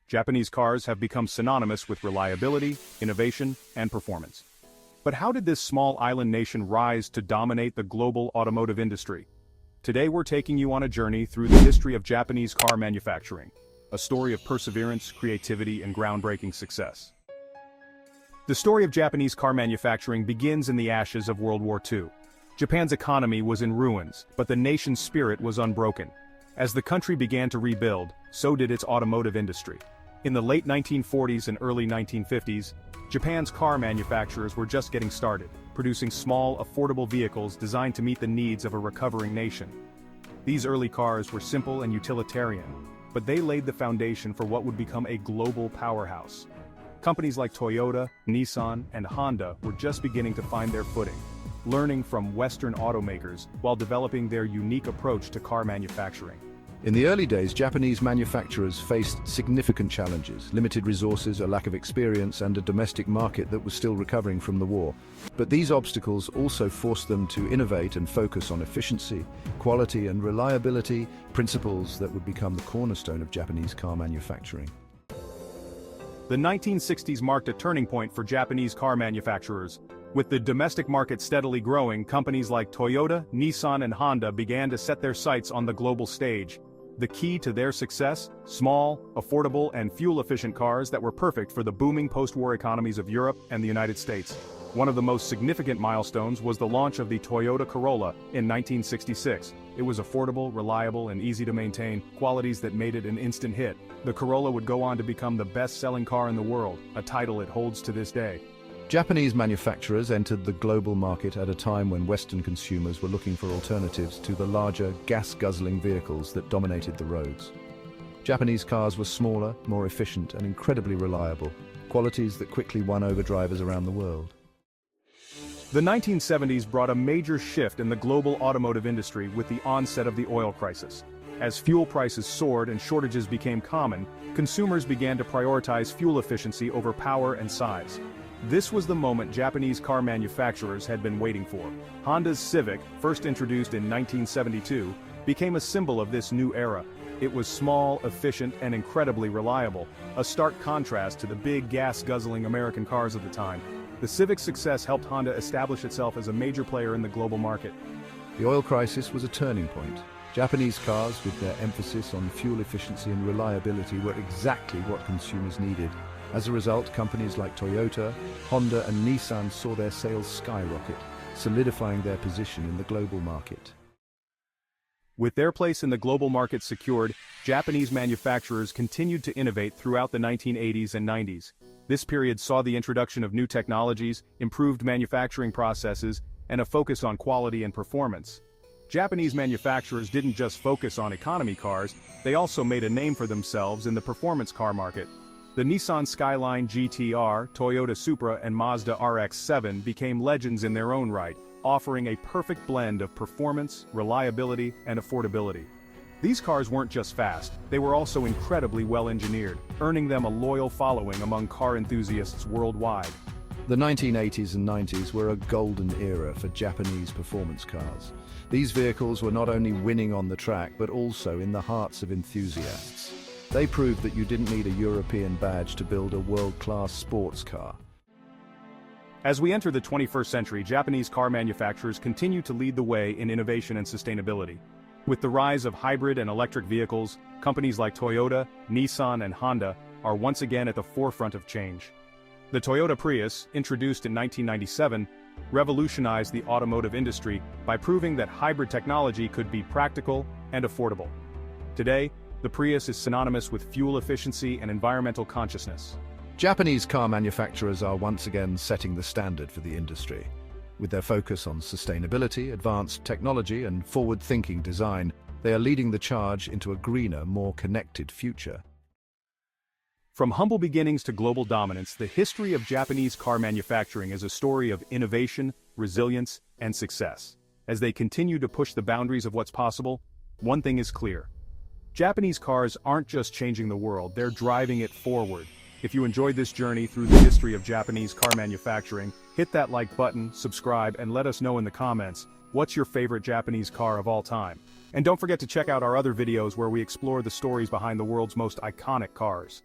Japanese cars have become synonymous with reliability, innovation, and performance. But how did this small island nation rise to dominate the global automotive industry? Today we're taking you on a journey through the history of Japanese car manufacturing, a story of perseverance, creativity, and groundbreaking success. The story of Japanese car manufacturing begins in the ashes of World War II. Japan's economy was in ruins, but the nation's spirit was unbroken. As the country began to rebuild, so did its automotive industry. In the late 1940s and early 1950s, Japan's car manufacturers were just getting started, producing small, affordable vehicles designed to meet the needs of a recovering nation. These early cars were simple and utilitarian, but they laid the foundation for what would become a global powerhouse. Companies like Toyota, Nissan, and Honda were just beginning to find their footing, learning from Western automakers while developing their unique approach to car manufacturing. In the early days, Japanese manufacturers faced significant challenges: limited resources, a lack of experience, and a domestic market that was still recovering from the war. But these obstacles also forced them to innovate and focus on efficiency, quality, and reliability, principles that would become the cornerstone of Japanese car manufacturing. The 1960s marked a turning point for Japanese car manufacturers. With the domestic market steadily growing, companies like Toyota, Nissan, and Honda began to set their sights on the global stage. The key to their success: small, affordable, and fuel-efficient cars that were perfect for the booming post-war economies of Europe and the United States. One of the most significant milestones was the launch of the Toyota Corolla in 1966. It was affordable, reliable, and easy to maintain, qualities that made it an instant hit. The Corolla would go on to become the best-selling car in the world, a title it holds to this day. Japanese manufacturers entered the global market at a time when Western consumers were looking for alternatives to the larger, gas-guzzling vehicles that dominated the roads. Japanese cars were smaller, more efficient, and incredibly reliable, qualities that quickly won over drivers around the world. The 1970s brought a major shift in the global automotive industry with the onset of the oil crisis. As fuel prices soared and shortages became common, consumers began to prioritize fuel efficiency over power and size. This was the moment Japanese car manufacturers had been waiting for. Honda's Civic, first introduced in 1972, became a symbol of this new era. It was small, efficient, and incredibly reliable, a stark contrast to the big gas-guzzling American cars of the time. The Civic's success helped Honda establish itself as a major player in the global market. The oil crisis was a turning point. Japanese cars, with their emphasis on fuel efficiency and reliability, were exactly what consumers needed. As a result, companies like Toyota, Honda, and Nissan saw their sales skyrocket, solidifying their position in the global market. With their place in the global market secured, Japanese manufacturers continued to innovate throughout the 1980s and 90s. This period saw the introduction of new technologies, improved manufacturing processes, and a focus on quality and performance. Japanese manufacturers didn't just focus on economy cars, they also made a name for themselves in the performance car market. The Nissan Skyline GT-R, Toyota Supra, and Mazda RX-7 became legends in their own right, offering a perfect blend of performance, reliability, and affordability. These cars weren't just fast, they were also incredibly well-engineered, earning them a loyal following among car enthusiasts worldwide. The 1980s and 90s were a golden era for Japanese performance cars. These vehicles were not only winning on the track, but also in the hearts of enthusiasts. They proved that you didn't need a European badge to build a world-class sports car. As we enter the 21st century, Japanese car manufacturers continue to lead the way in innovation and sustainability. With the rise of hybrid and electric vehicles, companies like Toyota, Nissan, and Honda are once again at the forefront of change. The Toyota Prius, introduced in 1997, revolutionized the automotive industry by proving that hybrid technology could be practical and affordable. Today, the Prius is synonymous with fuel efficiency and environmental consciousness. Japanese car manufacturers are once again setting the standard for the industry. With their focus on sustainability, advanced technology, and forward-thinking design, they are leading the charge into a greener, more connected future. From humble beginnings to global dominance, the history of Japanese car manufacturing is a story of innovation, resilience, and success. As they continue to push the boundaries of what's possible, one thing is clear: Japanese cars aren't just changing the world, they're driving it forward. If you enjoyed this journey through the history of Japanese car manufacturing, hit that like button, subscribe, and let us know in the comments, what's your favorite Japanese car of all time? And don't forget to check out our other videos where we explore the stories behind the world's most iconic cars.